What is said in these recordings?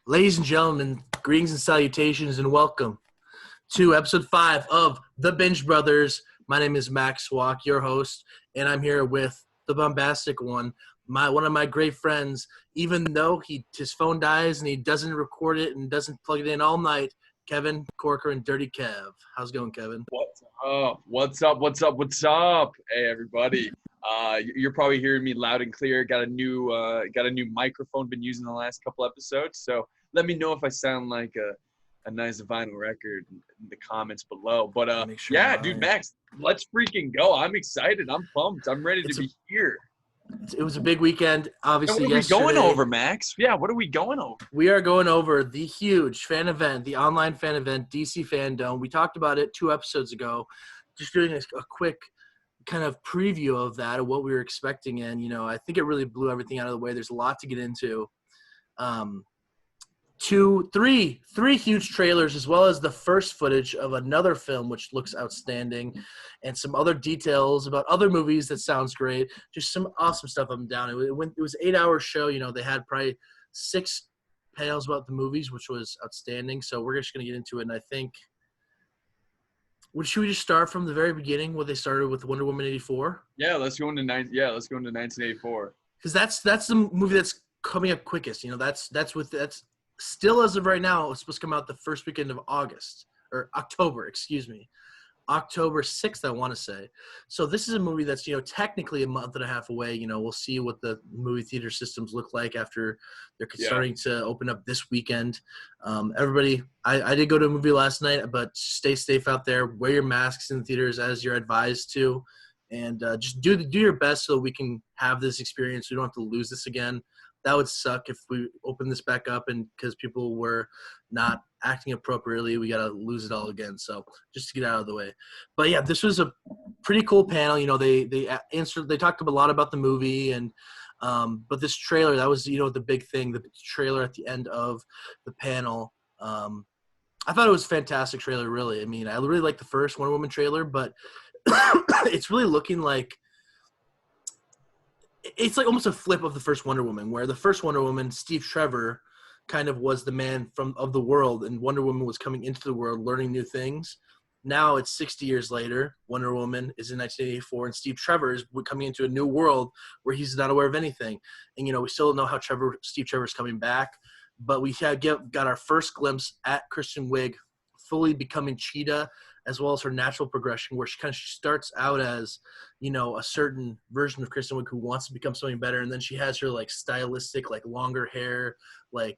Ladies and gentlemen, greetings and salutations, and welcome to episode 5 of The Binge Brothers. My name is Max Walk, your host, and I'm here with the bombastic one of my great friends. Even though his phone dies and he doesn't record it and doesn't plug it in all night, Kevin Corker and Dirty Kev. How's it going, Kevin? What's up? What's up? Hey, everybody. You're probably hearing me loud and clear. Got a new microphone. Been using the last couple episodes. So let me know if I sound like a nice vinyl record in the comments below. But dude, Max, let's freaking go. I'm excited. I'm pumped. I'm ready to be here. It was a big weekend, obviously. What are we going over, Max? Yeah, what are we going over? We are going over the huge fan event, the online fan event, DC FanDome. We talked about it 2 episodes ago. Just doing a quick kind of preview of that, of what we were expecting. And, I think it really blew everything out of the way. There's a lot to get into. Three huge trailers, as well as the first footage of another film, which looks outstanding, and some other details about other movies that sounds great. Just some awesome stuff up and down. It was an 8-hour show. They had probably 6 panels about the movies, which was outstanding. So we're just going to get into it. And I think, should we just start from the very beginning, where they started with Wonder Woman 84? Yeah, let's go into 1984. Because that's the movie that's coming up quickest. That's still, as of right now, it's supposed to come out the first weekend of October, October 6th, I want to say. So this is a movie that's, technically a month and a half away. We'll see what the movie theater systems look like after they're starting to open up this weekend. Everybody, I did go to a movie last night, but stay safe out there. Wear your masks in the theaters as you're advised to. And just do your best so we can have this experience. We don't have to lose this again. That would suck if we open this back up and because people were not acting appropriately, we got to lose it all again. So just to get out of the way. But yeah, this was a pretty cool panel. They talked a lot about the movie and but this trailer, that was, the big thing, the trailer at the end of the panel. I thought it was a fantastic trailer, really. I mean, I really liked the first Wonder Woman trailer, but it's really looking like it's like almost a flip of the first Wonder Woman, where the first Wonder Woman, Steve Trevor, kind of was the man of the world, and Wonder Woman was coming into the world, learning new things. Now it's 60 years later. Wonder Woman is in 1984, and Steve Trevor is coming into a new world where he's not aware of anything. And we still don't know how Steve Trevor's coming back, but we got our first glimpse at Kristen Wiig fully becoming Cheetah, as well as her natural progression, where she starts out as, a certain version of Kristen Wiig who wants to become something better, and then she has her stylistic, longer hair, I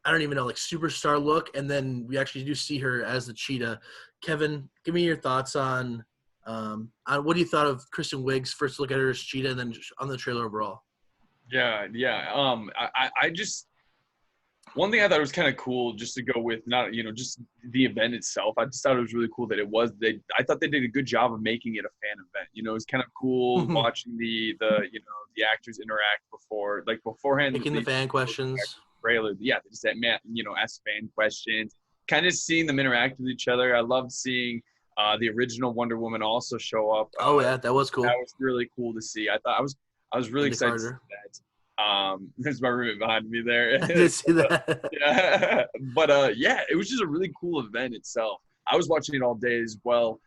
don't even know, superstar look, and then we actually do see her as the Cheetah. Kevin, give me your thoughts on what do you thought of Kristen Wiig's first look at her as Cheetah, and then on the trailer overall? Yeah. I just. One thing I thought was kind of cool, just to go with not, just the event itself. I just thought it was really cool that I thought they did a good job of making it a fan event. It was kind of cool watching the actors interact beforehand. Making the fan questions. Trailer. Yeah, they just ask fan questions. Kind of seeing them interact with each other. I loved seeing the original Wonder Woman also show up. Yeah, that was cool. That was really cool to see. I was really excited to see that. There's my roommate behind me there. I did see that. Yeah. But it was just a really cool event itself. I was watching it all day as well.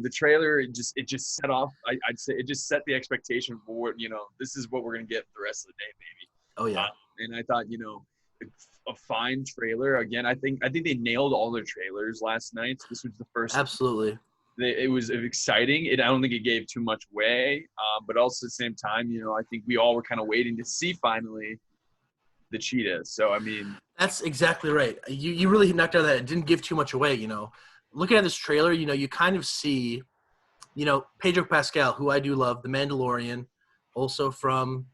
The trailer, it just set off. I'd say it just set the expectation for what, this is what we're gonna get the rest of the day, baby. Oh yeah. And I thought, a fine trailer. Again, I think they nailed all their trailers last night. This was the first. Absolutely. It was exciting. I don't think it gave too much away, but also at the same time, I think we all were kind of waiting to see finally the Cheetah. So, I mean. That's exactly right. You really knocked out that. It didn't give too much away, Looking at this trailer, you kind of see, Pedro Pascal, who I do love, the Mandalorian, also from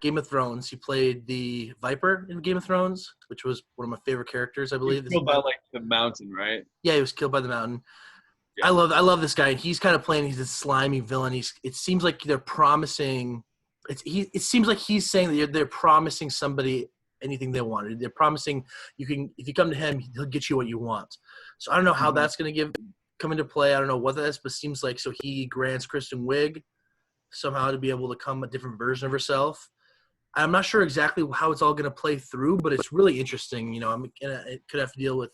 Game of Thrones. He played the Viper in Game of Thrones, which was one of my favorite characters, I believe. He was killed by, the mountain, right? Yeah, he was killed by the mountain. Yeah. I love this guy. He's kind of playing. He's a slimy villain. It seems like they're promising. It seems like he's saying that they're promising somebody anything they wanted. They're promising if you come to him, he'll get you what you want. So I don't know how that's going to come into play. I don't know what that is, but it seems like he grants Kristen Wiig somehow to be able to come a different version of herself. I'm not sure exactly how it's all going to play through, but it's really interesting. It could have to deal with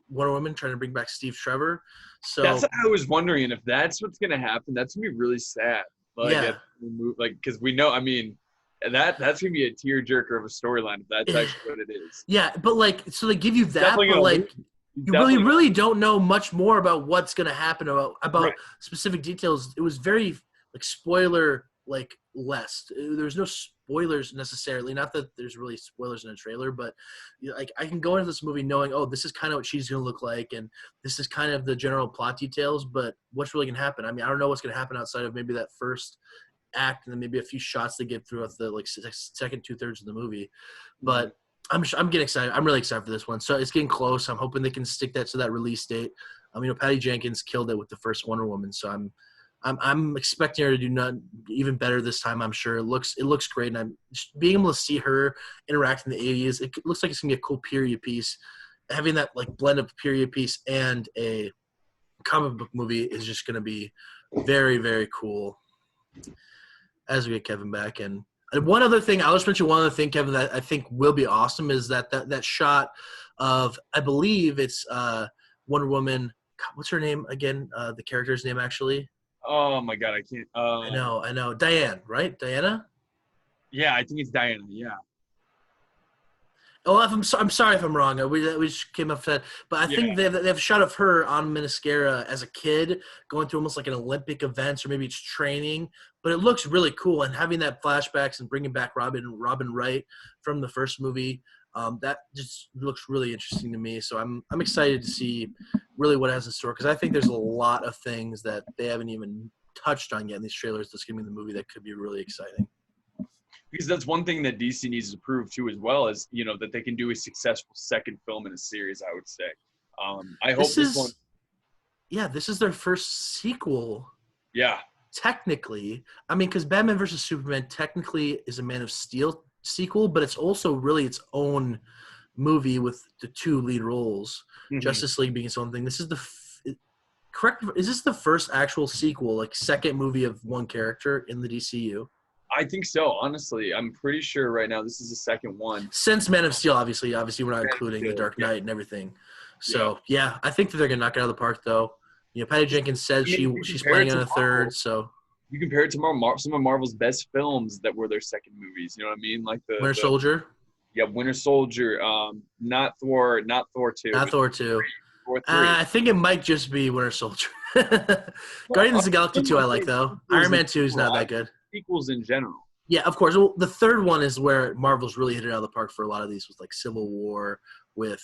Wonder Woman trying to bring back Steve Trevor. So That's what I was wondering, and if that's what's gonna happen, that's gonna be really sad. yeah, Because we know, I mean, that's gonna be a tearjerker of a storyline if that's actually what it is. yeah, but so they give you that, Definitely but gonna like lose. you really don't know much more about what's going to happen about Right. specific details. It was very like spoiler less. There's no spoilers necessarily. Not that there's really spoilers in a trailer, but like I can go into this movie knowing, oh, this is kind of what she's going to look like, and this is kind of the general plot details. But what's really going to happen? I mean, I don't know what's going to happen outside of maybe that first act, and then maybe a few shots they get throughout the second 2/3 of the movie. But I'm getting excited. I'm really excited for this one. So it's getting close. I'm hoping they can stick that to that release date. Patty Jenkins killed it with the first Wonder Woman, so I'm expecting her to do even better this time. I'm sure it looks great, and I'm just being able to see her interact in the 80s. It looks like it's gonna be a cool period piece. Having that like blend of period piece and a comic book movie is just gonna be very, very cool. As we get Kevin back, and one other thing, I'll just mention one other thing, Kevin, that I think will be awesome is that shot of, I believe it's Wonder Woman. God, what's her name again? The character's name, actually. Oh my God, I can't. I know. Diane, right? Diana? Yeah, I think it's Diana. Yeah. Oh, I'm sorry if I'm wrong. We just came up with that. But I think they have a shot of her on Minnesota as a kid going through almost like an Olympic events, or maybe it's training. But it looks really cool. And having that flashbacks and bringing back Robin Wright from the first movie, that just looks really interesting to me. So I'm excited to see really what it has in store, because I think there's a lot of things that they haven't even touched on yet in these trailers that's going to be in the movie that could be really exciting. Because that's one thing that DC needs to prove too, as well, as that they can do a successful second film in a series. I would say. I hope this one. Yeah, this is their first sequel. Yeah. Technically, I mean, because Batman vs Superman technically is a Man of Steel sequel, but it's also really its own movie with the two lead roles. Mm-hmm. Justice League being its own thing. This is correct. Is this the first actual sequel, like second movie of one character in the DCU? I think so. Honestly, I'm pretty sure right now this is the second one since Man of Steel. Obviously, we're not including the Dark Knight and everything. So yeah, I think that they're gonna knock it out of the park, though. Patty Jenkins said she's planning on a third. So you compare it to some of Marvel's best films that were their second movies. You know what I mean? Like the Winter Soldier. Yeah, Winter Soldier. Not Thor 2. Not Thor 2. Thor 3. I think it might just be Winter Soldier. Guardians of the Galaxy 2 I like, though. Iron Man 2 is not that good. Sequels in general. Yeah, of course. Well, the third one is where Marvel's really hit it out of the park for a lot of these, with like Civil War, with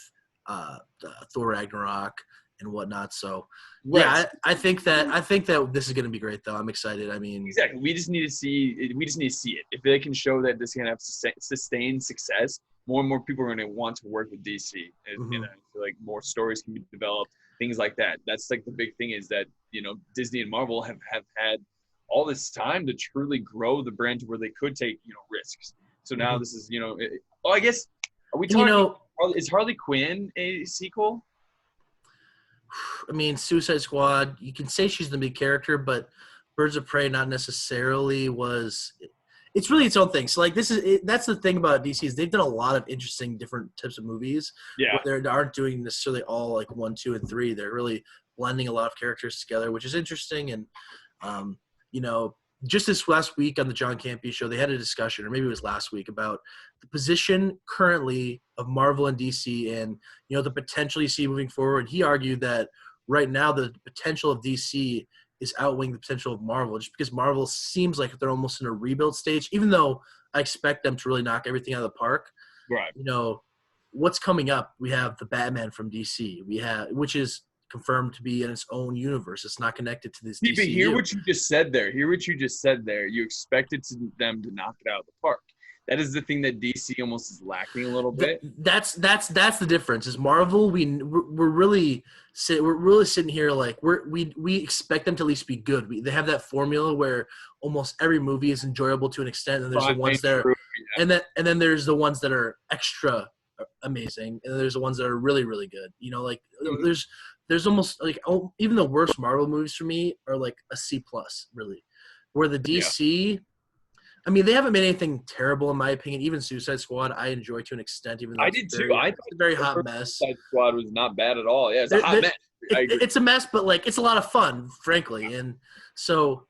Thor Ragnarok and whatnot. So yeah, I think that this is going to be great, though. I'm excited. I mean, exactly. We just need to see it. If they can show that this is going to have sustained success, more and more people are going to want to work with DC. And I feel like more stories can be developed, things like that. That's like the big thing, is that Disney and Marvel have had all this time to truly grow the brand to where they could take risks. So now this is I guess, are we talking? Is Harley Quinn a sequel? I mean, Suicide Squad, you can say she's the big character, but Birds of Prey not necessarily was. It's really its own thing. So like that's the thing about DC, is they've done a lot of interesting different types of movies. Yeah. They aren't doing necessarily all like 1, 2, and 3. They're really blending a lot of characters together, which is interesting. And just this last week on the John Campea show, they had a discussion, or maybe it was last week, about the position currently of Marvel and DC and, the potential you see moving forward. He argued that right now the potential of DC is outweighing the potential of Marvel, just because Marvel seems like they're almost in a rebuild stage, even though I expect them to really knock everything out of the park. Right. What's coming up? We have the Batman from DC. Which is confirmed to be in its own universe. It's not connected to this DCU. Hear what you just said there. You expected them to knock it out of the park. That is the thing that DC almost is lacking a little bit. That's the difference. Is Marvel, we're really sitting here like we expect them to at least be good. They have that formula where almost every movie is enjoyable to an extent, and there's the ones that are, and then there's the ones that are extra amazing, and then there's the ones that are really, really good. There's almost like even the worst Marvel movies for me are like a C+, really. Where the DC, I mean, they haven't made anything terrible in my opinion. Even Suicide Squad, I enjoy to an extent, even though I it's did very, too. I it's thought a very the hot first mess. Suicide Squad was not bad at all. Yeah, it's a They're- hot they're- mess. I agree. It's a mess, but like it's a lot of fun, frankly. And so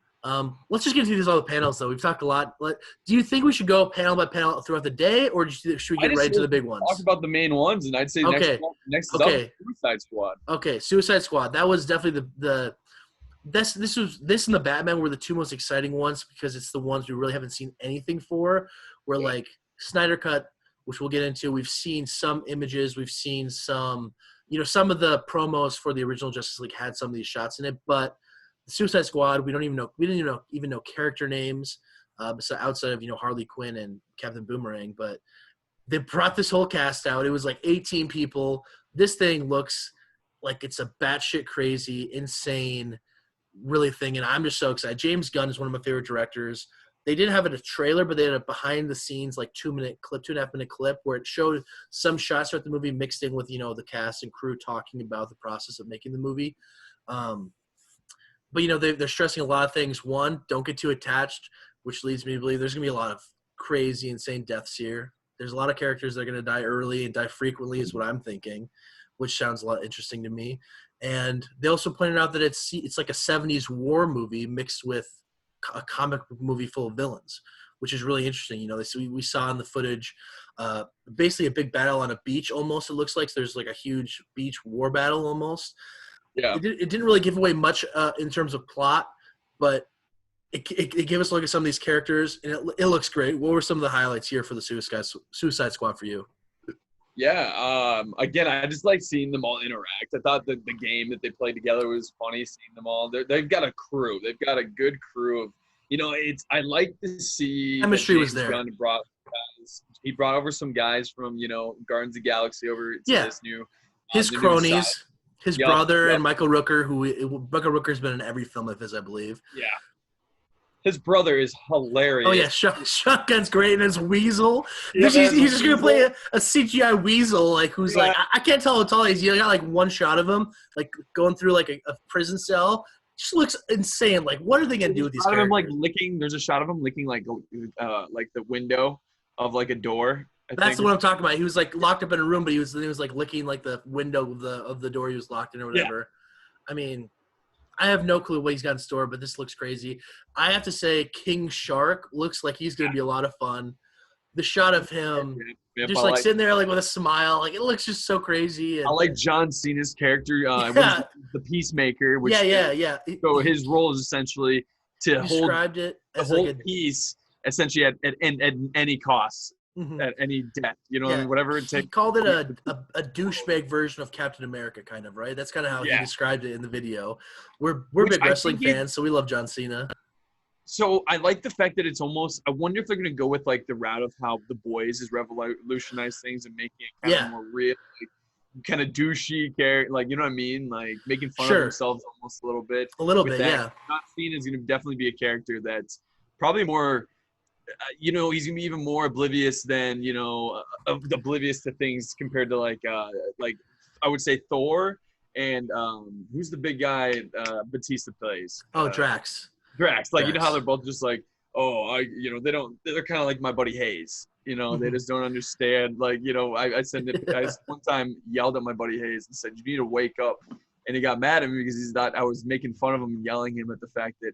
let's just get into these other panels, though. We've talked a lot. Do you think we should go panel by panel throughout the day, or should we I get just right into the wanted big to ones? talk about the main ones, and I'd say Okay. next is Okay. up Suicide Squad. Okay, Suicide Squad. That was definitely this and the Batman were the two most exciting ones because it's the ones we really haven't seen anything for. Where Yeah. like Snyder Cut, which we'll get into, we've seen some images, we've seen some, some of the promos for the original Justice League had some of these shots in it, but the Suicide Squad, we didn't even know character names, outside of Harley Quinn and Captain Boomerang, but they brought this whole cast out. It was like 18 people. This thing looks like it's a batshit crazy, insane, really thing, and I'm just so excited. James Gunn is one of my favorite directors. They didn't have it a trailer, but they had a behind the scenes like 2.5 minute clip where it showed some shots throughout the movie mixed in with the cast and crew talking about the process of making the movie. But they're stressing a lot of things. One, don't get too attached, which leads me to believe there's gonna be a lot of crazy, insane deaths here. There's a lot of characters that are gonna die early and die frequently, is what I'm thinking, which sounds a lot interesting to me. And they also pointed out that it's like a 70s war movie mixed with a comic book movie full of villains, which is really interesting. We saw in the footage basically a big battle on a beach almost, it looks like. So there's like a huge beach war battle almost. Yeah. It didn't really give away much in terms of plot, but it gave us a look at some of these characters, and it looks great. What were some of the highlights here for the Suicide Squad for you? Yeah. Again, I just like seeing them all interact. I thought that the game that they played together was funny. Seeing them all, they've got a crew. They've got a good crew of. I like to see chemistry was there. He brought over some guys from Guardians of the Galaxy over to this new. His cronies, his brother and Michael Rooker, Michael Rooker's been in every film of his, I believe. Yeah. His brother is hilarious. Oh, yeah. Shotgun's great. And his weasel. Yeah, he's just going to play a CGI weasel, who's like, I can't tell how tall he is. You got one shot of him, going through a prison cell. Just looks insane. What are they going to do with these characters? There's a shot of him licking, the window of, a door. That's what I'm talking about. He was, locked up in a room, but he was licking, the window of the door he was locked in or whatever. Yeah. I mean, I have no clue what he's got in store, but this looks crazy. I have to say King Shark looks like he's going to be a lot of fun. The shot of him just sitting there with a smile, it looks just so crazy. And, I like John Cena's character, the Peacemaker. Which yeah. So his role is essentially to hold it as peace, essentially at any cost. Mm-hmm. At any death, whatever it takes. He called it a douchebag version of Captain America, kind of, right? That's kind of how he described it in the video. We're big wrestling fans, so we love John Cena. So I like the fact that it's almost. I wonder if they're going to go with the route of how The Boys has revolutionized things and making it kind of more real, kind of douchey character, you know what I mean, making fun of themselves almost a little bit. A little bit, yeah. John Cena is going to definitely be a character that's probably more. He's gonna be even more oblivious than oblivious to things compared to I would say Thor and who's the big guy Batista plays? Drax. Drax. How they're both just they don't. They're kind of like my buddy Hayes. They just don't understand. I one time yelled at my buddy Hayes and said, "You need to wake up," and he got mad at me because he's thought I was making fun of him and yelling him at the fact that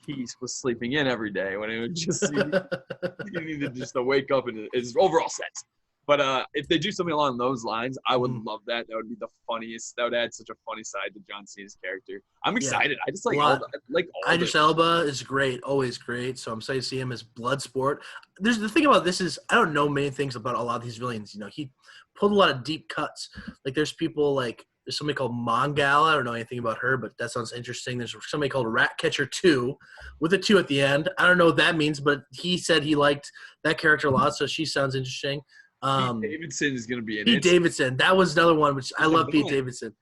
he was sleeping in every day when it would just you needed just to wake up in his overall sense. But if they do something along those lines, I would love that. That would be the funniest. That would add such a funny side to John Cena's character. I'm excited. I just Idris Elba is great, always great. So I'm excited to see him as Bloodsport. There's the thing about this is I don't know many things about a lot of these villains. He pulled a lot of deep cuts. There's people there's somebody called Mongal. I don't know anything about her, but that sounds interesting. There's somebody called Ratcatcher 2 with a 2 at the end. I don't know what that means, but he said he liked that character a lot, so she sounds interesting. Pete Davidson is going to be in it. Pete Davidson. That was another one, which I love Pete Davidson.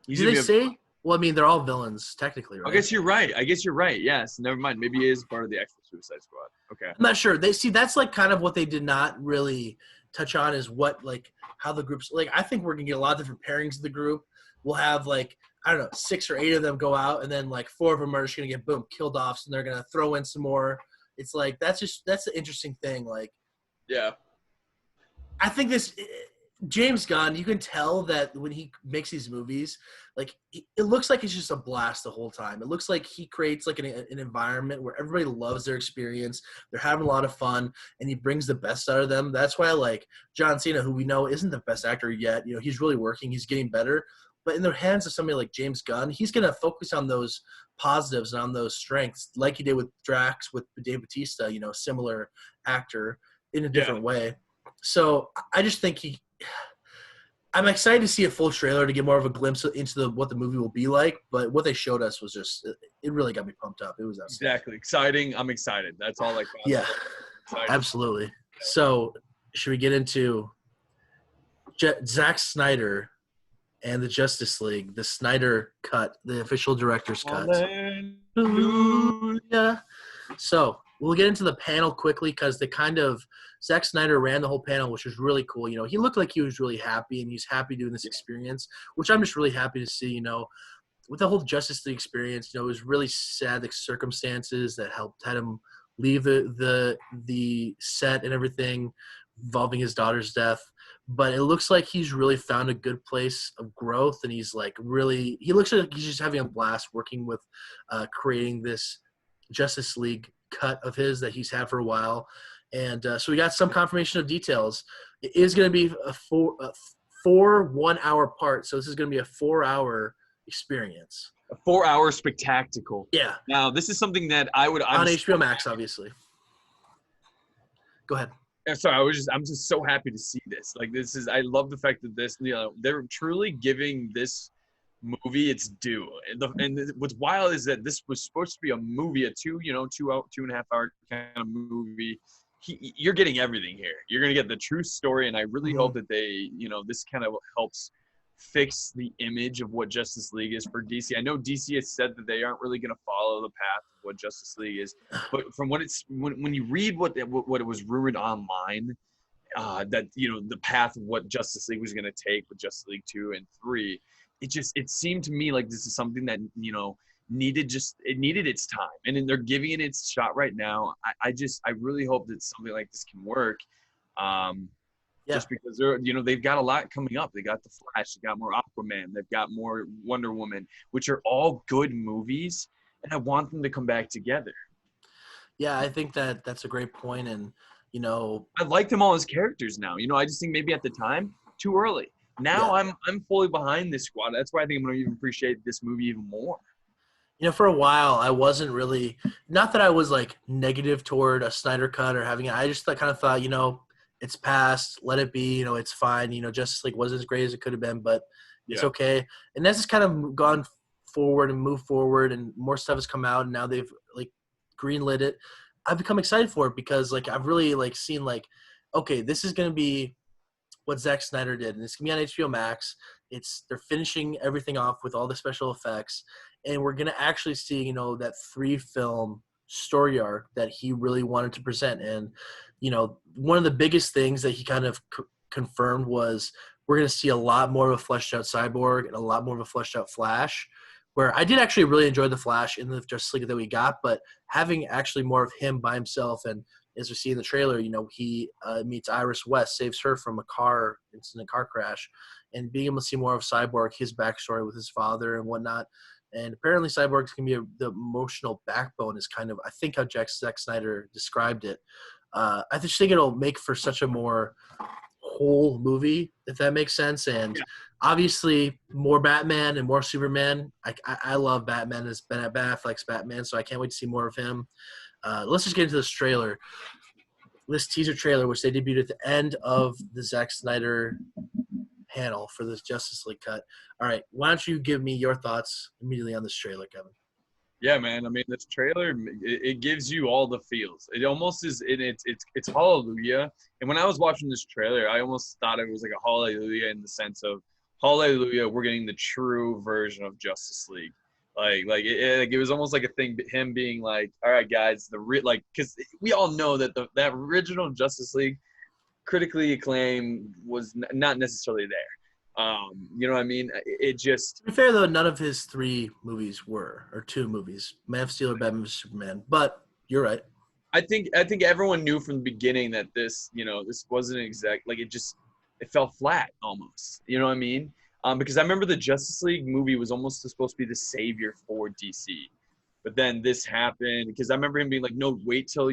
Do they say? Well, I mean, they're all villains, technically, right? I guess you're right. Yes. Never mind. Maybe he is part of the extra Suicide Squad. Okay. I'm not sure. That's kind of what they did not really touch on is what, how the groups, I think we're going to get a lot of different pairings of the group. We'll have, I don't know, 6 or 8 of them go out, and then, 4 of them are just going to get, boom, killed off, and they're going to throw in some more, It's like that's the interesting thing. Like, Yeah. I think this James Gunn, you can tell that when he makes these movies, like it looks like it's just a blast the whole time. It looks like he creates like an environment where everybody loves their experience. They're having a lot of fun, and he brings the best out of them. That's why I like John Cena, who we know isn't the best actor yet. You know, he's really working. He's getting better. But in the hands of somebody like James Gunn, he's going to focus on those positives and on those strengths, like he did with Drax, with Dave Bautista, you know, similar actor in a different way. So I just think I'm excited to see a full trailer to get more of a glimpse into what the movie will be like. But what they showed us was just, it really got me pumped up. It was outstanding. Exactly. Exciting. I'm excited. That's all I got. Yeah, absolutely. So should we get into Zack Snyder and the Justice League, the Snyder cut, the official director's cut? Hallelujah. So we'll get into the panel quickly because Zack Snyder ran the whole panel, which was really cool. You know, he looked like he was really happy, and he's happy doing this experience, which I'm just really happy to see. You know, with the whole Justice League experience, you know, it was really sad the circumstances that had him leave the set and everything involving his daughter's death. But it looks like he's really found a good place of growth, and he's like he looks like he's just having a blast working with creating this Justice League cut of his that he's had for a while. And so we got some confirmation of details. It is going to be a four 1 hour part. So this is going to be a 4 hour experience. A 4 hour spectacle. Yeah. Now, this is something that on HBO Max, obviously. Go ahead. Sorry, I'm just so happy to see this. Like, I love the fact that this, you know, they're truly giving this movie its due. And what's wild is that this was supposed to be a movie, a 2.5 hour kind of movie. You're getting everything here. You're going to get the true story, and I really hope that they, you know, this kind of helps fix the image of what Justice League is for DC. I know DC has said that they aren't really going to follow the path of what Justice League is, but from what when you read what it was rumored online, that, you know, the path of what Justice League was going to take with Justice League 2 and 3, it seemed to me like this is something that, you know, needed its time, and then they're giving it its shot right now. I really hope that something like this can work. Just because they've got a lot coming up. They got the Flash, they got more Aquaman, they've got more Wonder Woman, which are all good movies, and I want them to come back together. Yeah, I think that's a great point, and you know, I like them all as characters now. You know, I just think maybe at the time too early. Now I'm fully behind this squad. That's why I think I'm going to even appreciate this movie even more. You know, for a while, I wasn't really – not that I was, like, negative toward a Snyder cut or having it. I just kind of thought, you know, it's past. Let it be. You know, it's fine. You know, Justice League wasn't as great as it could have been, but it's okay. And that's just kind of gone forward and moved forward, and more stuff has come out, and now they've, like, greenlit it. I've become excited for it because, like, I've really, like, seen, like, okay, this is going to be what Zack Snyder did, and it's going to be on HBO Max. They're finishing everything off with all the special effects. And we're going to actually see, you know, that 3-film story arc that he really wanted to present. And, you know, one of the biggest things that he kind of confirmed was we're going to see a lot more of a fleshed out Cyborg and a lot more of a fleshed out Flash, where I did actually really enjoy the Flash in the Justice League that we got, but having actually more of him by himself. And as we see in the trailer, you know, he meets Iris West, saves her from a car crash, and being able to see more of Cyborg, his backstory with his father and whatnot. And apparently Cyborg's going to be the emotional backbone is kind of, I think, how Zack Snyder described it. I just think it'll make for such a more whole movie, if that makes sense. And obviously more Batman and more Superman. I love Batman as Ben Affleck's Batman, so I can't wait to see more of him. Let's just get into this trailer. This teaser trailer, which they debuted at the end of the Zack Snyder panel for this Justice League cut. All right, why don't you give me your thoughts immediately on this trailer, Kevin? Yeah, man. I mean, this trailer, it gives you all the feels. It almost is, it's hallelujah. And when I was watching this trailer, I almost thought it was like a hallelujah in the sense of, hallelujah, we're getting the true version of Justice League. Like it was almost like a thing, him being like, all right, guys, because we all know that that original Justice League, critically acclaimed, was not necessarily there. You know what I mean? It just. To be fair, though, none of his 3 movies were, or 2 movies, Man of Steel or Batman vs Superman. But you're right. I think everyone knew from the beginning that this wasn't it fell flat almost. You know what I mean? Because I remember the Justice League movie was almost supposed to be the savior for DC, but then this happened because I remember him being like, "No, wait till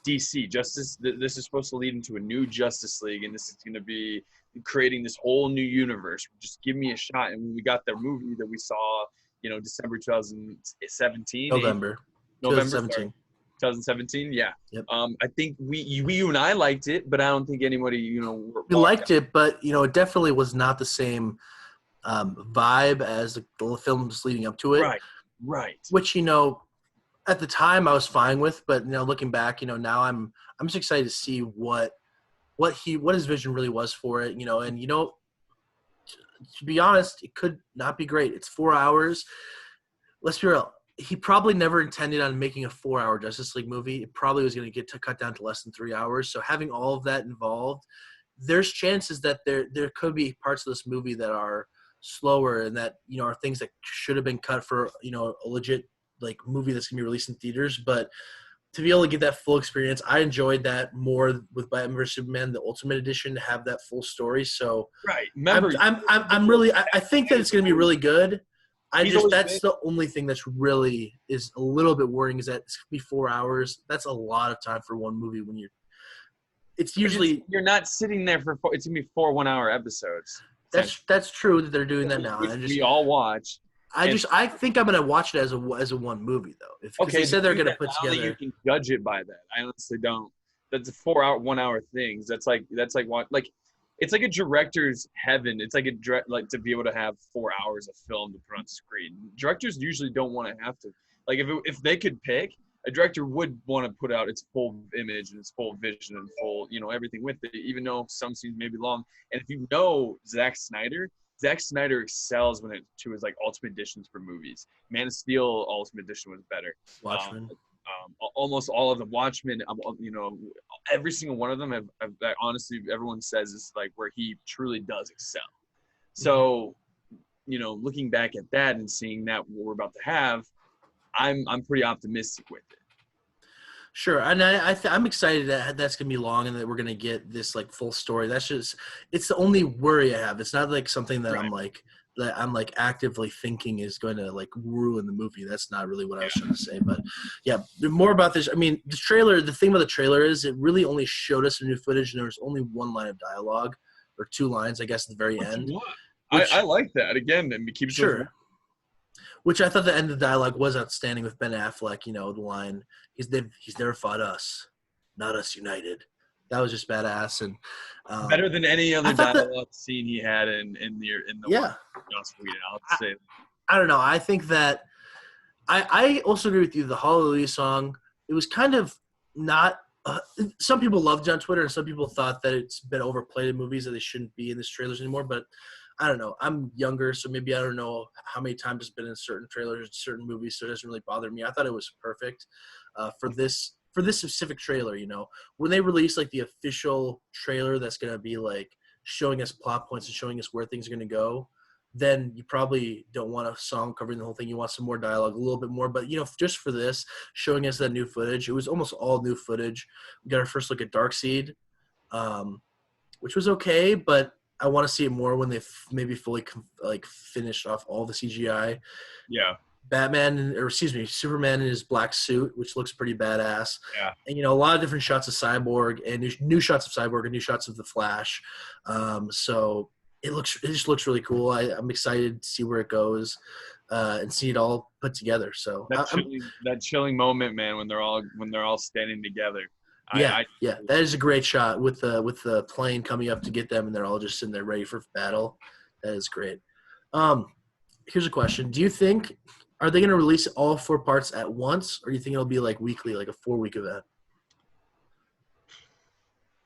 DC Justice. This is supposed to lead into a new Justice League, and this is going to be creating this whole new universe. Just give me a shot." And when we got their movie that we saw, December 2017, November sorry, 2017. 2017. Yeah. Yep. I think you and I liked it, but I don't think anybody, We liked it, but it definitely was not the same vibe as the films leading up to it. Right. Which at the time I was fine with, but looking back, now I'm just excited to see what his vision really was for it. And to be honest, it could not be great. It's 4 hours. Let's be real. He probably never intended on making a 4-hour Justice League movie. It probably was going to get cut down to less than 3 hours. So having all of that involved, there's chances that there could be parts of this movie that are slower and that are things that should have been cut for a legit movie that's going to be released in theaters. But to be able to get that full experience, I enjoyed that more with Batman vs Superman, the Ultimate Edition, to have that full story. So right. Remember, I think that it's going to be really good. That's the only thing that's really is a little bit worrying is that it's going to be 4 hours. That's a lot of time for one movie when you're not sitting there for it's going to be 4 1-hour episodes. That's true that they're doing that now. We all watch. I think I'm gonna watch it as a one movie though. If they said they're gonna put together, you can judge it by that. I honestly don't. That's a 1 hour things. That's like what it's like a director's heaven. It's like to be able to have 4 hours of film to put on screen. Directors usually don't want to have to if they could pick. A director would want to put out its full image and its full vision and full, everything with it, even though some scenes may be long. And if you know Zack Snyder excels when it to his Ultimate Editions for movies. Man of Steel Ultimate Edition was better. Watchmen. Almost all of the Watchmen, every single one of them have honestly, everyone says is where he truly does excel. So, looking back at that and seeing that what we're about to have, I'm pretty optimistic with it. Sure, and I'm excited that that's gonna be long and that we're gonna get this full story. It's the only worry I have. It's not something that I'm actively thinking is going to ruin the movie. That's not really what I was trying to say. But yeah, more about this. I mean, the trailer. The thing about the trailer is it really only showed us the new footage, and there was only one line of dialogue or 2 lines, I guess, at the very end. I like that again, and it keeps sure. Which I thought the end of the dialogue was outstanding with Ben Affleck. The line, he's never fought us, not us united. That was just badass and better than any other dialogue scene he had in the Joss Whedon. I'll say. I don't know. I think that I also agree with you. The Hallelujah song, it was kind of not. Some people loved it on Twitter, and some people thought that it's been overplayed in movies that they shouldn't be in these trailers anymore. But I don't know. I'm younger, so maybe I don't know how many times it's been in certain trailers, certain movies, so it doesn't really bother me. I thought it was perfect for this specific trailer. When they release the official trailer that's gonna be showing us plot points and showing us where things are gonna go, then you probably don't want a song covering the whole thing. You want some more dialogue, a little bit more. But just for this, showing us that new footage, it was almost all new footage. We got our first look at Darkseid, which was okay, but I want to see it more when they maybe fully finished off all the CGI. Yeah. Superman in his black suit, which looks pretty badass. Yeah. And a lot of different shots of Cyborg and new shots of Cyborg and new shots of the Flash. So it just looks really cool. I'm excited to see where it goes and see it all put together. So that chilling moment, man, when they're all standing together. Yeah, that is a great shot with the plane coming up to get them, and they're all just sitting there ready for battle. That is great. Here's a question: do you think are they going to release all 4 parts at once, or do you think it'll be weekly, a 4-week event?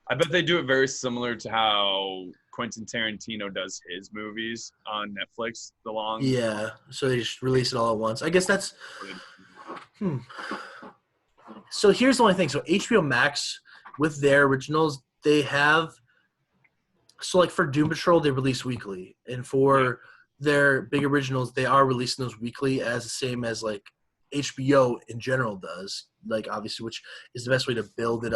I bet they do it very similar to how Quentin Tarantino does his movies on Netflix. Yeah, so they just release it all at once. I guess that's. So here's the only thing. So HBO Max, with their originals, they have – so for Doom Patrol, they release weekly. And for their big originals, they are releasing those weekly as the same as HBO in general does, like obviously, which is the best way to build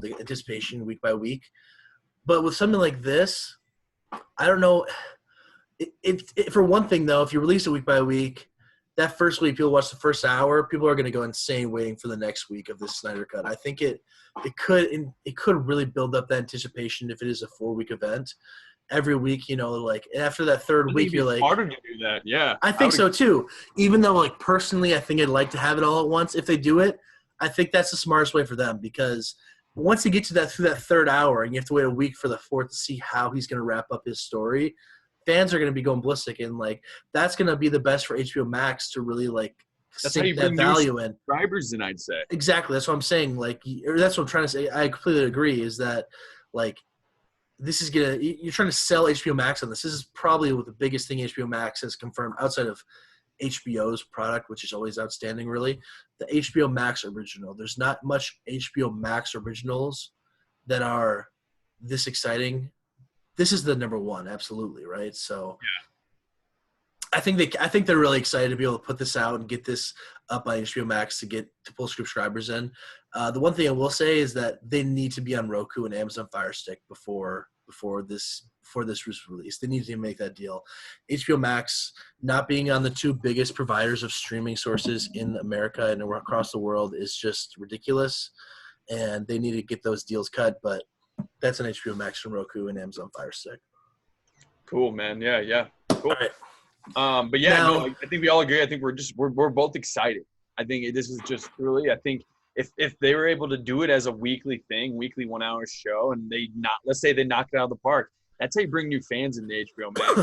anticipation week by week. But with something like this, I don't know. For one thing, though, if you release it week by week, that first week people watch the first hour, people are going to go insane waiting for the next week of this Snyder Cut. I think it could really build up that anticipation if it is a 4-week event. Every week, like after that third week, you're like, harder to do that. Yeah, I think so too. Even though, like personally, I think I'd like to have it all at once. If they do it, I think that's the smartest way for them, because once you get to through that third hour and you have to wait a week for the fourth to see how he's going to wrap up his story, fans are going to be going ballistic, and like that's going to be the best for HBO Max to really like sink that value in. Subscribers, in, I'd say. Exactly, that's what I'm saying. Like, or that's what I'm trying to say. I completely agree. Is that like this is you're trying to sell HBO Max on this. This is probably the biggest thing HBO Max has confirmed outside of HBO's product, which is always outstanding, really. The HBO Max original. There's not much HBO Max originals that are this exciting. This is the number one, absolutely, right? So yeah. I think they're really excited to be able to put this out and get this up on HBO Max to pull subscribers in. The one thing I will say is that they need to be on Roku and Amazon Fire Stick before this was released. They need to make that deal. HBO Max not being on the two biggest providers of streaming sources in America and across the world is just ridiculous, and they need to get those deals cut. But that's an HBO Max from Roku and Amazon Fire Stick. Cool, man. Yeah. Cool. All right. But yeah, now, I think we all agree. I think we're both excited. I think this is just really, I think if they were able to do it as a weekly thing, weekly 1 hour show, and let's say they knock it out of the park, that's how you bring new fans into HBO Max.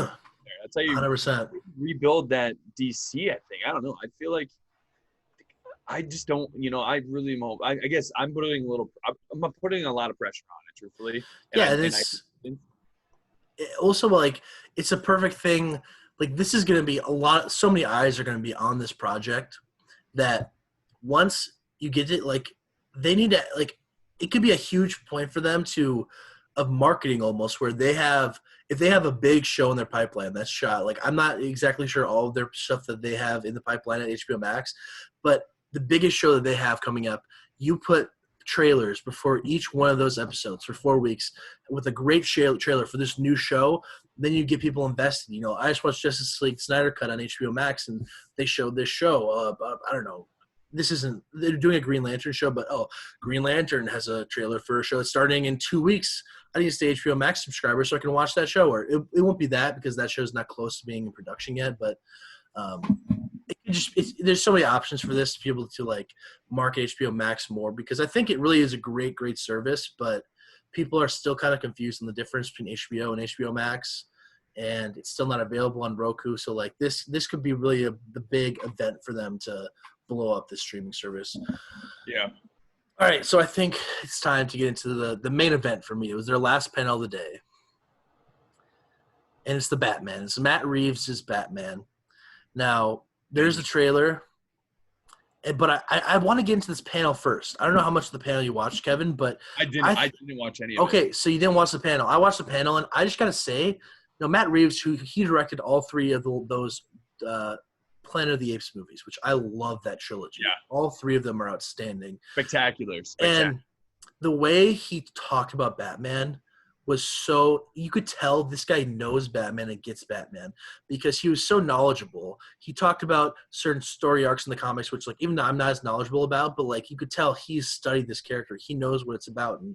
That's how you 100% rebuild that DC, I think. I don't know. I feel like I just don't, I really am. I guess I'm putting a lot of pressure on it, truthfully. Also, like, it's a perfect thing. Like, this is going to be so many eyes are going to be on this project that once you get it, like, they need to, like, it could be a huge point for them of marketing almost, where if they have a big show in their pipeline that's shot, like, I'm not exactly sure all of their stuff that they have in the pipeline at HBO Max, but the biggest show that they have coming up, you put trailers before each one of those episodes for 4 weeks with a great trailer for this new show, then you get people invested. I just watched Justice League Snyder Cut on HBO Max, and they showed this show. I don't know. They're doing a Green Lantern show, but Green Lantern has a trailer for a show that's starting in 2 weeks. I need to stay HBO Max subscriber so I can watch that show. Or it won't be that, because that show's not close to being in production yet, but there's so many options for this to be able to like market HBO Max more, because I think it really is a great service, but people are still kind of confused on the difference between HBO and HBO Max, and it's still not available on Roku. So like this could be really the big event for them to blow up this streaming service. Yeah. All right, so I think it's time to get into the main event for me. It was their last panel of the day, and it's the Batman. It's Matt Reeves' Batman. Now, there's the trailer, but I want to get into this panel first. I don't know how much of the panel you watched, Kevin, but I didn't watch any of it. Okay, so you didn't watch the panel. I watched the panel, and I just got to say, Matt Reeves, he directed all three of those Planet of the Apes movies, which I love that trilogy. Yeah. All three of them are outstanding. Spectacular. And the way he talked about Batman was so – you could tell this guy knows Batman and gets Batman, because he was so knowledgeable. He talked about certain story arcs in the comics, which, like, even though I'm not as knowledgeable about, but, like, you could tell he's studied this character. He knows what it's about. And,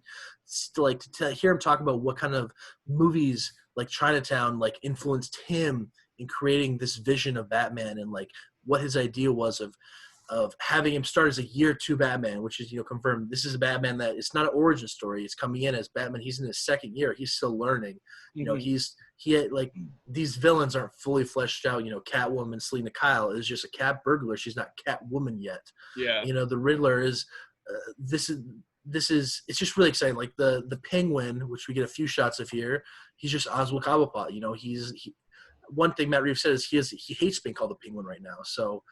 like, to hear him talk about what kind of movies, like Chinatown, like, influenced him in creating this vision of Batman, and, like, what his idea was of having him start as a year 2 Batman, which is, confirmed. This is a Batman that it's not an origin story. It's coming in as Batman. He's in his second year. He's still learning. He had, like, these villains aren't fully fleshed out. Catwoman, Selena Kyle is just a cat burglar. She's not Catwoman yet. Yeah. The Riddler is, it's just really exciting. Like the Penguin, which we get a few shots of here. He's just Oswald Cobblepot. One thing Matt Reeves said is he hates being called the Penguin right now. So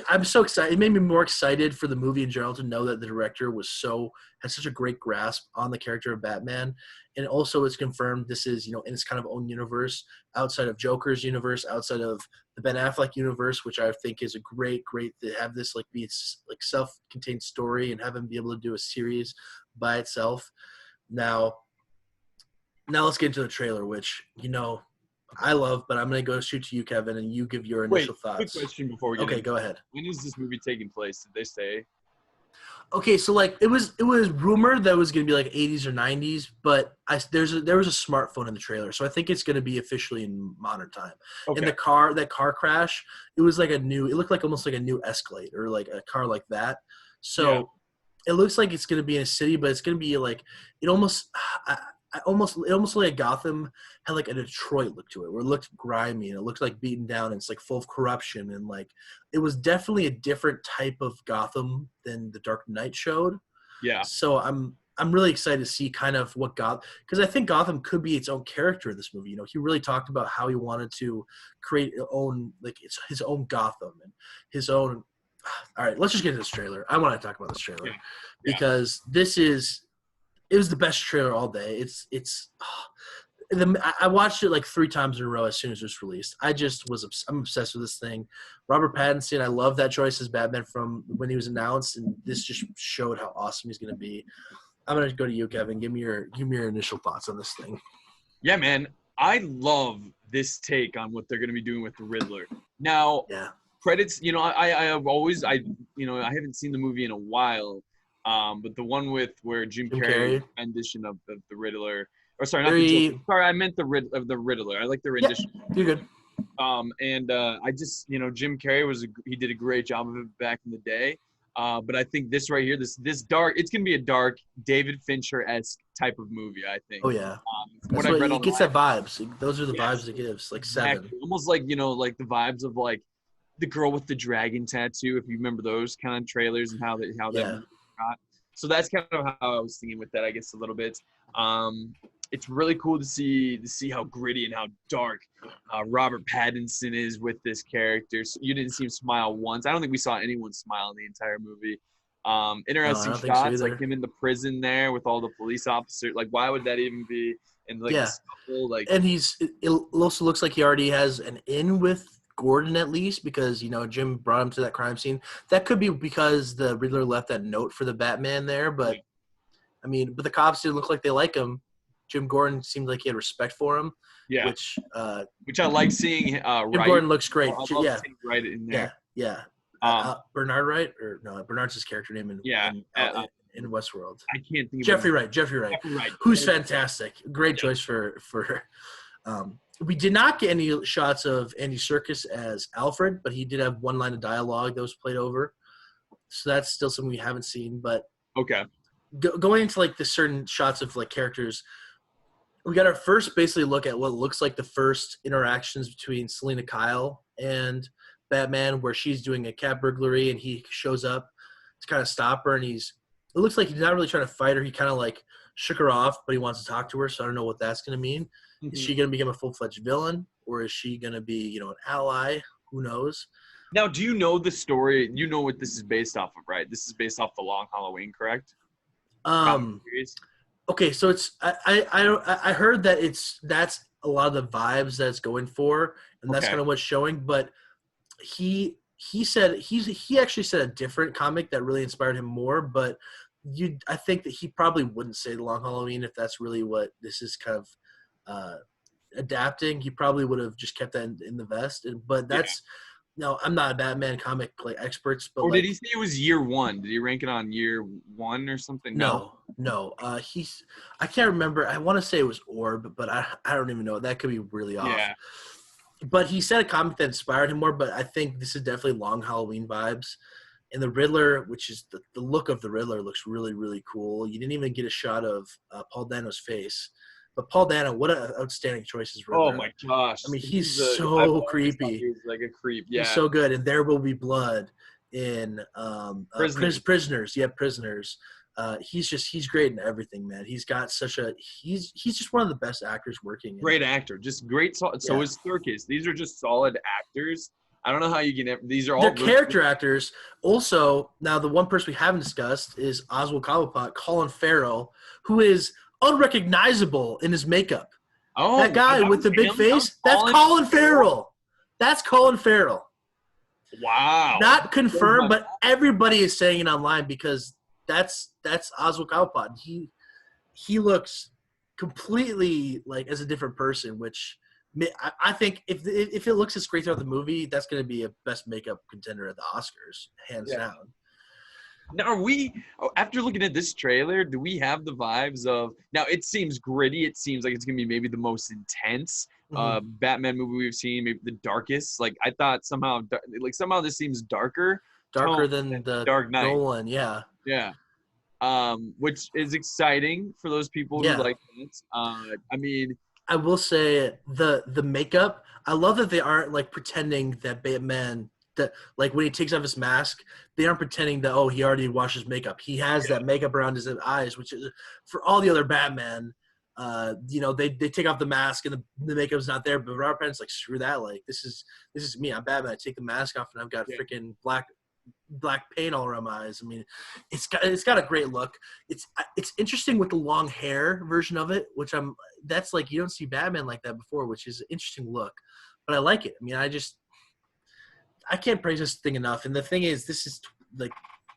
I'm so excited. It made me more excited for the movie in general to know that the director had such a great grasp on the character of Batman, and also it's confirmed this is in its kind of own universe outside of Joker's universe, outside of the Ben Affleck universe, which I think is a great to have this like be its like self-contained story and have him be able to do a series by itself. Now let's get into the trailer, which I love, but I'm going to go shoot to you, Kevin, and you give your initial thoughts. Quick question before we get Okay, go ahead. When is this movie taking place? Did they say? Okay, so like it was rumored that it was going to be like 80s or 90s, but there was a smartphone in the trailer, so I think it's going to be officially in modern time. Okay. And that car crash, it was like it looked like almost like a new Escalade or like a car like that. So It looks like it's going to be in a city, but it's going to be like it almost like Gotham had like a Detroit look to it, where it looked grimy and it looked like beaten down and it's like full of corruption, and like it was definitely a different type of Gotham than the Dark Knight showed. Yeah. So I'm really excited to see kind of what because I think Gotham could be its own character in this movie. He really talked about how he wanted to create his own Gotham and his own. All right, let's just get into this trailer. I want to talk about this trailer because it was the best trailer all day. I watched it like 3 times in a row as soon as it was released. I'm obsessed with this thing. Robert Pattinson, I love that choice as Batman from when he was announced, and this just showed how awesome he's going to be. I'm going to go to you, Kevin. Give me your initial thoughts on this thing. Yeah, man. I love this take on what they're going to be doing with the Riddler. Now, credits, I haven't seen the movie in a while. But the one where Jim Carrey rendition of the Riddler, or sorry, not the Joker. Sorry, I meant the Riddler. I like the rendition. Yeah, you're good. I just Jim Carrey he did a great job of it back in the day. But I think this right here, this dark, it's gonna be a dark David Fincher-esque type of movie. I think. Oh yeah. It gets that vibes. Those are the vibes it gives. Like exactly. 7. Almost like like the vibes of like the girl with the dragon tattoo. If you remember those kind of trailers and how that got. So that's kind of how I was thinking with that, I guess, a little bit. It's really cool to see how gritty and how dark Robert Pattinson is with this character. So you didn't see him smile once. I don't think we saw anyone smile in the entire movie. Interesting shots, like him in the prison there with all the police officers. Like, why would that even be? And like, and it also looks like he already has an in with Gordon, at least, because Jim brought him to that crime scene. That could be because the Riddler left that note for the Batman there, but but the cops didn't look like they like him. Jim Gordon seemed like he had respect for him. Yeah, which I like seeing. Jim Gordon looks great. Right in there. Yeah. Bernard Wright, or no? Bernard's his character name in Westworld. I can't think. Jeffrey Wright, who's fantastic. Great choice for. We did not get any shots of Andy Serkis as Alfred, but he did have one line of dialogue that was played over. So that's still something we haven't seen. But going into like the certain shots of like characters, we got our first basically look at what looks like the first interactions between Selena Kyle and Batman, where she's doing a cat burglary and he shows up to kind of stop her, and it looks like he's not really trying to fight her. He kind of like shook her off, but he wants to talk to her. So I don't know what that's going to mean. Mm-hmm. Is she going to become a full-fledged villain, or is she going to be, an ally? Who knows? Now, do you know the story? You know what this is based off of, right? This is based off The Long Halloween, correct? Okay, so it's I heard that that's a lot of the vibes that it's going for, and that's kind of what's showing. But he actually said a different comic that really inspired him more. But I think that he probably wouldn't say The Long Halloween if that's really what this is kind of adapting. He probably would have just kept that in the vest. But that's no, I'm not a Batman comic experts. But did he say it was year 1? Did he rank it on year 1 or something? No. I can't remember. I want to say it was Orb, but I don't even know. That could be really off. Yeah. But he said a comic that inspired him more. But I think this is definitely Long Halloween vibes. And the Riddler, which is the look of the Riddler, looks really, really cool. You didn't even get a shot of Paul Dano's face. But Paul Dano, what an outstanding choice as Riddler. Oh, my gosh. I mean, he's so creepy. He's like a creep, yeah. He's so good. And There Will Be Blood in Prisoners. Yeah, Prisoners. He's great in everything, man. He's got he's just one of the best actors working. Great actor. Just great. So is Serkis. These are just solid actors. I don't know how you can. These are all They're character actors. Also, now the one person we haven't discussed is Oswald Cobblepot, Colin Farrell, who is unrecognizable in his makeup. Oh, that guy that with was the big him? face, that's Colin Farrell. That's Colin Farrell. Wow. Not confirmed, but everybody is saying it online because that's Oswald Cobblepot. He looks completely like as a different person, which I think if it looks as great throughout the movie, that's going to be a best makeup contender at the Oscars, hands down. Now, are we, after looking at this trailer, do we have the vibes of, now it seems gritty. It seems like it's going to be maybe the most intense Batman movie we've seen, maybe the darkest. Like, I thought somehow this seems darker. Than the Dark Knight. Nolan, yeah. Yeah. Which is exciting for those people who like it. I mean, I will say the makeup, I love that they aren't like pretending that Batman, that like when he takes off his mask, they aren't pretending that, oh, he already washed his makeup. He has that makeup around his eyes, which is for all the other Batman, they take off the mask and the makeup's not there, but Robert Pattinson's like, screw that, like this is me, I'm Batman. I take the mask off and I've got freaking black paint all around my eyes. I mean, it's got a great look. It's interesting with the long hair version of it, which that's like, you don't see Batman like that before, which is an interesting look, but I like it. I mean, I can't praise this thing enough. And the thing is, this is like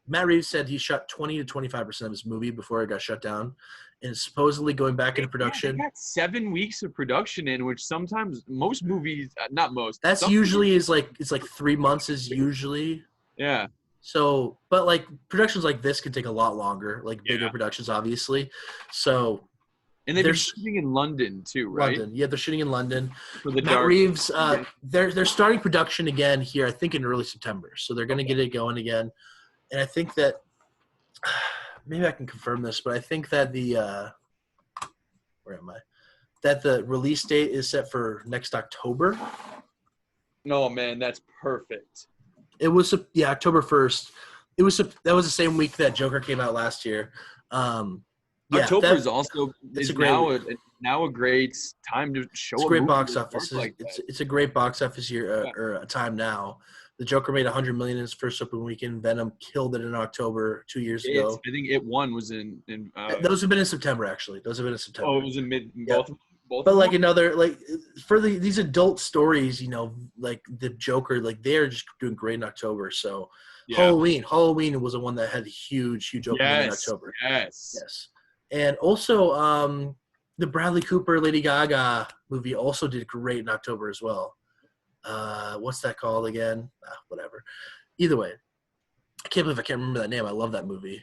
Matt Reeves said he shot 20 to 25% of his movie before it got shut down, and it's supposedly going back into production. They got 7 weeks of production in, which sometimes most movies, not most. That's usually it's like 3 months is usually. Yeah. So, but like productions like this can take a lot longer, like bigger productions, obviously. So, and they're shooting in London too, right? London, yeah, they're shooting in London. For the Matt Reeves, they're starting production again here, I think in early September. So they're going to get it going again, and I think that maybe I can confirm this, but I think that that the release date is set for next October. No, man, that's perfect. It was October 1st. That was the same week that Joker came out last year. October is also now a great time to show. It's a great box office. It's a great box office year or a time now. The Joker made $100 million in its first opening weekend. Venom killed it in October 2 years ago. I think It One was in. Those have been in September, actually. Oh, it was in both. But like another, like for these adult stories, like the Joker, like they're just doing great in October. So Halloween was the one that had a huge opening in October. Yes. And also the Bradley Cooper, Lady Gaga movie also did great in October as well. What's that called again? Whatever. Either way, I can't believe I can't remember that name. I love that movie.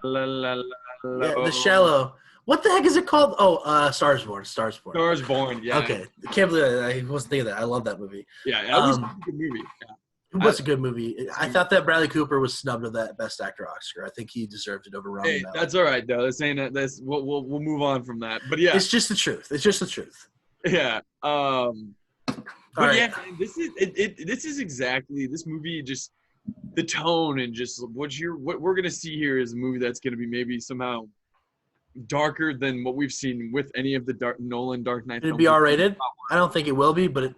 The Shallow. What the heck is it called? Oh, Stars Born. Stars Born, yeah. Okay. I can't believe I wasn't thinking of that. I love that movie. Yeah, that was a good movie. Yeah. It was a good movie. I thought that Bradley Cooper was snubbed of that Best Actor Oscar. I think he deserved it over Rami Malek. That's all right, though. We'll move on from that. But yeah, it's just the truth. Yeah. But yeah, this is exactly this movie. Just the tone and just what we're gonna see here is a movie that's gonna be maybe somehow darker than what we've seen with any of the Nolan Dark Knight. It'll be R-rated. I don't think it will be, but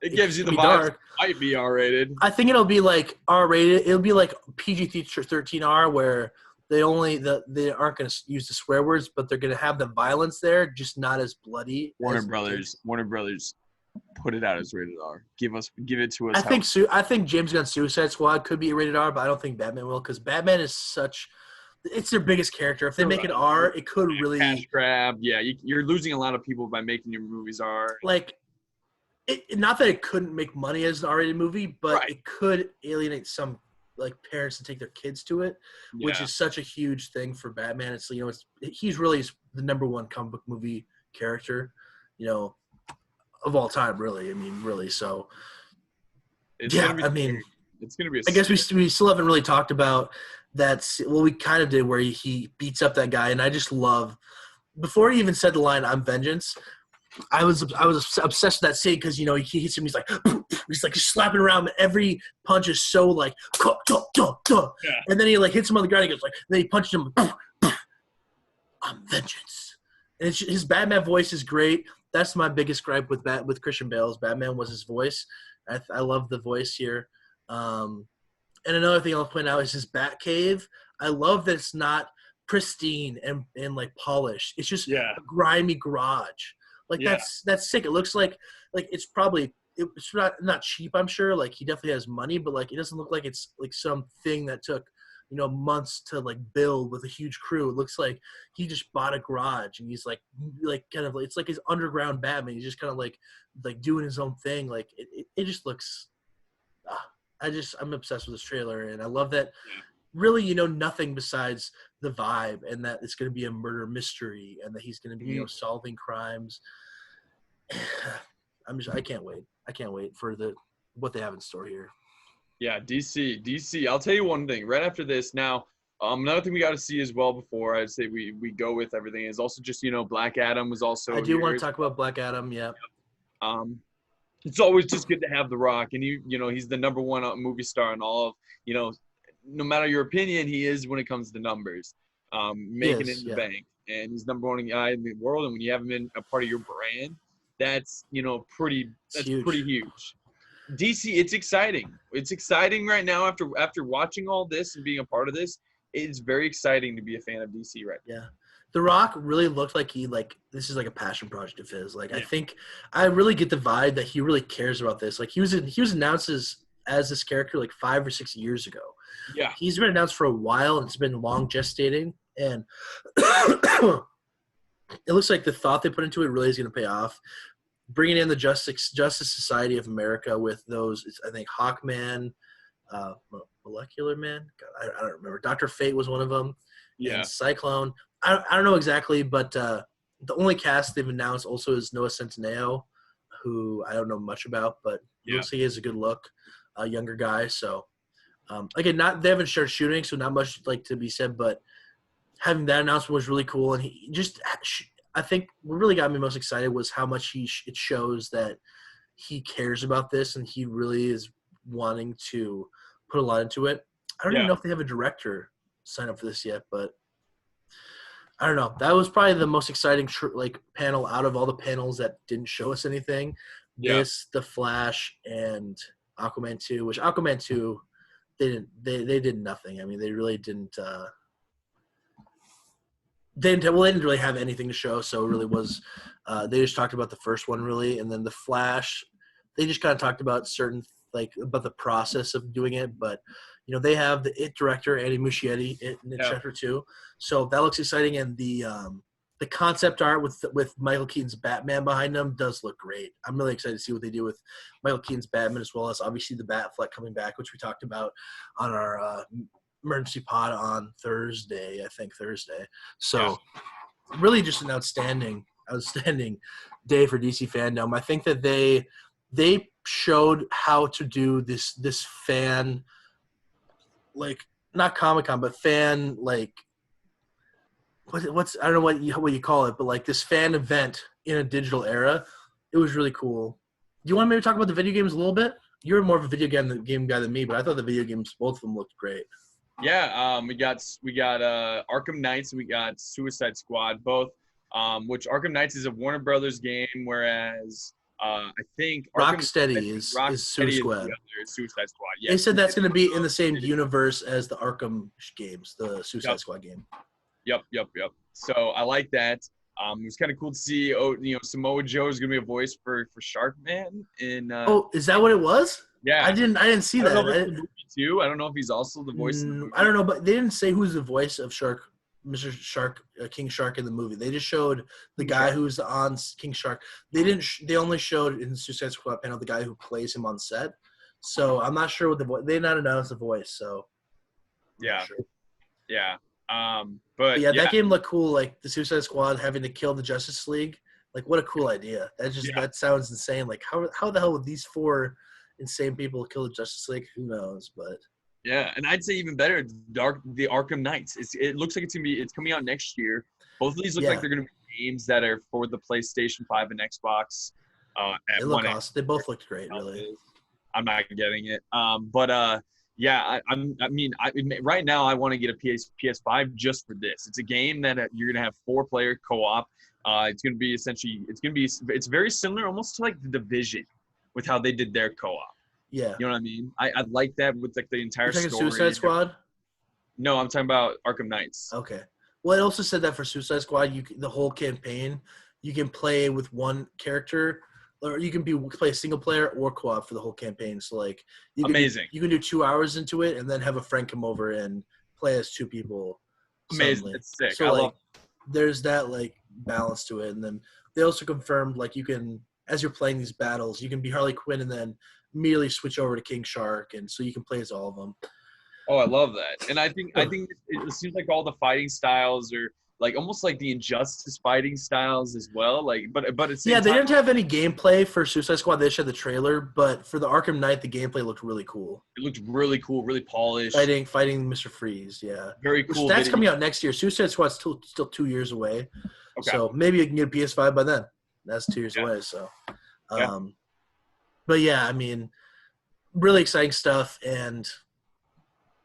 it gives you the vibe. It might be R-rated. I think it'll be like R-rated. It'll be like PG-13R, where they aren't going to use the swear words, but they're going to have the violence there, just not as bloody. Warner Brothers, put it out as rated R. Give it to us. I think James Gunn's Suicide Squad could be rated R, but I don't think Batman will, because Batman is it's their biggest character. If they make it R, it could really cash grab. Yeah, you're losing a lot of people by making your movies R. Like, not that it couldn't make money as an R-rated movie, but it could alienate some like parents to take their kids to it, which is such a huge thing for Batman. It's he's really the number one comic book movie character, of all time. Really, I mean, really. So, it's gonna be. I guess we still haven't really talked about that. Well, we kind of did, where he beats up that guy, and I just love. Before he even said the line "I'm vengeance," I was obsessed with that scene because he hits him. He's like slapping around. Every punch is so like, and then he like hits him on the ground. He goes like, then he punches him. I'm vengeance, and his Batman voice is great. That's my biggest gripe with Christian Bale's Batman was his voice. I love the voice here. And another thing I'll point out is his Batcave. I love that it's not pristine and like polished. It's just Yeah. a grimy garage. Like Yeah. that's sick. It looks like it's probably it's not cheap, I'm sure. Like he definitely has money, but like it doesn't look like it's like something that took months to like build with a huge crew. It looks like he just bought a garage and he's like kind of like it's like his underground Batman. He's just kind of like doing his own thing. Like it just looks. I'm obsessed with this trailer, and I love that. Really, nothing besides the vibe, and that it's going to be a murder mystery, and that he's going to be solving crimes. I can't wait. I can't wait for what they have in store here. Yeah, DC. I'll tell you one thing. Right after this, now, another thing we got to see as well before I'd say we go with everything is also just Black Adam was also. I do want to talk about Black Adam. Yeah. It's always just good to have The Rock, and he's the number one movie star in all of no matter your opinion, he is when it comes to numbers, making it in the bank, and he's number one guy in the world. And when you have him in a part of your brand, that's pretty huge. DC, it's exciting. It's exciting right now after watching all this and being a part of this. It's very exciting to be a fan of DC right now. Yeah. The Rock really looked like this is like a passion project of his. Like, I think I really get the vibe that he really cares about this. Like he was announced as this character like 5 or 6 years ago. Yeah. He's been announced for a while, and it's been long gestating, and it looks like the thought they put into it really is going to pay off. Bringing in the Justice Society of America with those, I think Hawkman, Molecular Man. God, I don't remember. Dr. Fate was one of them. Yeah. And Cyclone. I don't know exactly, but the only cast they've announced also is Noah Centineo, who I don't know much about, but looks like he has a good look, a younger guy. So again, they haven't started shooting, so not much like to be said, but having that announcement was really cool. And he just, I think what really got me most excited was how much it shows that he cares about this, and he really is wanting to put a lot into it. I don't even know if they have a director sign up for this yet, but I don't know. That was probably the most exciting panel out of all the panels that didn't show us anything. Yeah. This, The Flash, and Aquaman 2, which Aquaman 2, they did nothing. I mean, they really didn't. They didn't really have anything to show, so it really was. They just talked about the first one really, and then The Flash, they just kind of talked about about the process of doing it, but they have the IT director Andy Muschietti in Chapter 2, so that looks exciting, and the concept art with Michael Keaton's Batman behind them does look great. I'm really excited to see what they do with Michael Keaton's Batman, as well as obviously the Batfleck coming back, which we talked about on our emergency pod on Thursday. So really just an outstanding day for DC fandom. I think that they showed how to do this fan, like, not Comic-Con, but fan, like, what's I don't know what you call it, but like this fan event in a digital era. It was really cool. Do you want to maybe talk about the video games a little bit? You're more of a video game guy than me, but I thought the video games, both of them, looked great. Yeah, we got Arkham Knights and we got Suicide Squad, both. Which Arkham Knights is a Warner Brothers game, whereas I think Rocksteady is Suicide Squad. Suicide Squad. Yeah. They said that's going to be in the same universe as the Arkham games, the Suicide Squad game. Yep. So I like that. It was kind of cool to see. Samoa Joe is going to be a voice for Sharkman. Is that what it was? Yeah. I didn't see that. I don't know if he's also the voice. In the movie. I don't know, but they didn't say who's the voice of Mr. Shark, King Shark in the movie. They just showed the guy who's on King Shark. They didn't. They only showed in the Suicide Squad panel the guy who plays him on set. So I'm not sure what the voice. They did not announce the voice. So yeah, sure. Yeah. But that game looked cool. Like the Suicide Squad having to kill the Justice League. Like, what a cool idea. That sounds insane. Like, how the hell would these 4 insane people kill the Justice League? Who knows? But yeah, and I'd say even better, the Arkham Knights. It looks like it's coming out next year. Both of these look like they're going to be games that are for the PlayStation 5 and Xbox. They look awesome. They both looked great, really. I'm not getting it. Right now I want to get a PS5 just for this. It's a game that you're gonna have 4-player co-op. It's very similar almost to like The Division with how they did their co-op. Yeah. You know what I mean? I like that with like the entire You're talking story. Suicide Squad? No, I'm talking about Arkham Knights. Okay. Well, it also said that for Suicide Squad, the whole campaign, you can play with one character, or you can play single player or co-op for the whole campaign. So like, Amazing. You can do 2 hours into it, and then have a friend come over and play as two people. Amazing. Suddenly. It's sick. So I like, love there's that like balance to it, and then they also confirmed like you can, as you're playing these battles, you can be Harley Quinn and then immediately switch over to King Shark, and so you can play as all of them. Oh, I love that. And I think it seems like all the fighting styles are like almost like the Injustice fighting styles as well. Like, but at the same Yeah, they time, didn't have any gameplay for Suicide Squad. They just had the trailer, but for the Arkham Knight, the gameplay looked really cool. it looked really cool, really polished. Fighting Mr. Freeze, yeah. Very cool. That's coming out next year. Suicide Squad's still 2 years away. Okay. So maybe you can get a PS5 by then. That's 2 years away. So, but yeah, I mean, really exciting stuff, and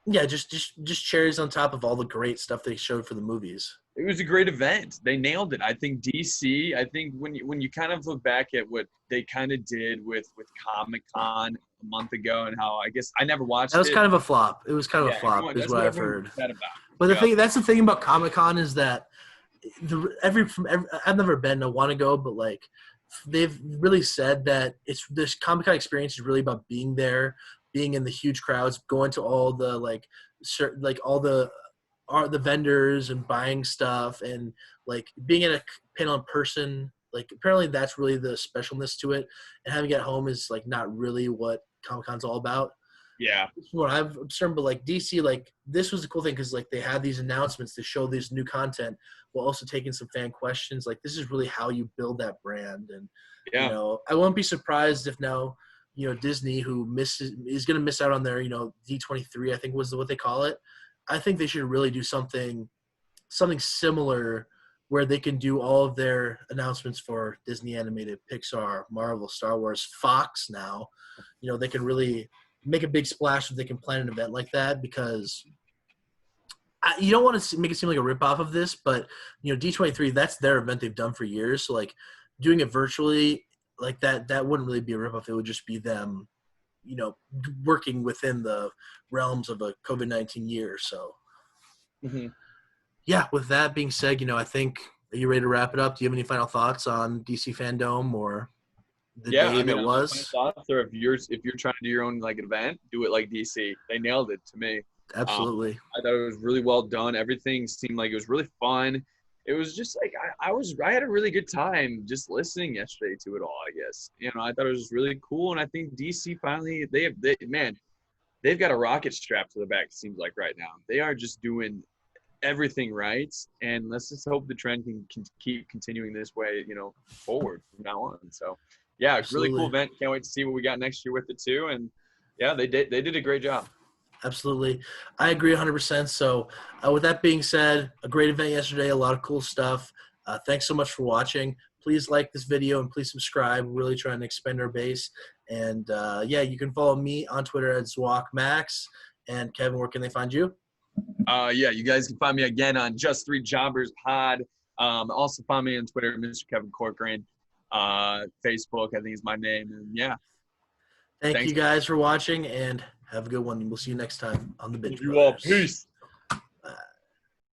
yeah, just cherries on top of all the great stuff they showed for the movies. It was a great event. They nailed it. I think DC. I think when you kind of look back at what they kind of did with Comic-Con a month ago, and how I guess I never watched it. That was kind of a flop. It was kind of a flop, is what I've heard. But that's the thing about Comic-Con is that I've never been. I want to go, but like they've really said that this Comic-Con experience is really about being there, being in the huge crowds, going to all the all the vendors and buying stuff, and like being at a panel in person. Like apparently that's really the specialness to it, and having it at home is like not really what Comic-Con's all about. Yeah, that's what I've observed. But like DC, like this was the cool thing because like they had these announcements to show this new content while also taking some fan questions. Like this is really how you build that brand, and you know, I won't be surprised if now, you know, Disney, who is going to miss out on their, you know, D23, I think was what they call it. I think they should really do something similar where they can do all of their announcements for Disney animated, Pixar, Marvel, Star Wars, Fox now. You know, they can really make a big splash if they can plan an event like that, because you don't want to make it seem like a ripoff of this, but, you know, D23, that's their event they've done for years. So, like, doing it virtually like that wouldn't really be a ripoff. It would just be them, you know, working within the realms of a COVID-19 year. So, yeah, with that being said, you know, I think, are you ready to wrap it up? Do you have any final thoughts on DC FanDome or the day that was? Final thoughts, or if you're trying to do your own like event, do it like DC. They nailed it to me. Absolutely. I thought it was really well done. Everything seemed like it was really fun. It was just like I had a really good time just listening yesterday to it all, I guess. You know, I thought it was really cool, and I think DC finally they've got a rocket strapped to the back, it seems like right now. They are just doing everything right, and let's just hope the trend can keep continuing this way, you know, forward from now on. So yeah, Absolutely. Really cool event. Can't wait to see what we got next year with it too. And yeah, they did a great job. Absolutely. I agree 100%. So with that being said, a great event yesterday, a lot of cool stuff. Thanks so much for watching. Please like this video and please subscribe. We're really trying to expand our base. And yeah, you can follow me on Twitter at ZwakMax. And Kevin, where can they find you? Yeah, you guys can find me again on Just Three Jobbers Pod. Also find me on Twitter, Mr. Kevin Corcoran. Facebook, I think is my name. And yeah. Thanks you guys for watching, and have a good one. We'll see you next time on the Binge. You all. Peace.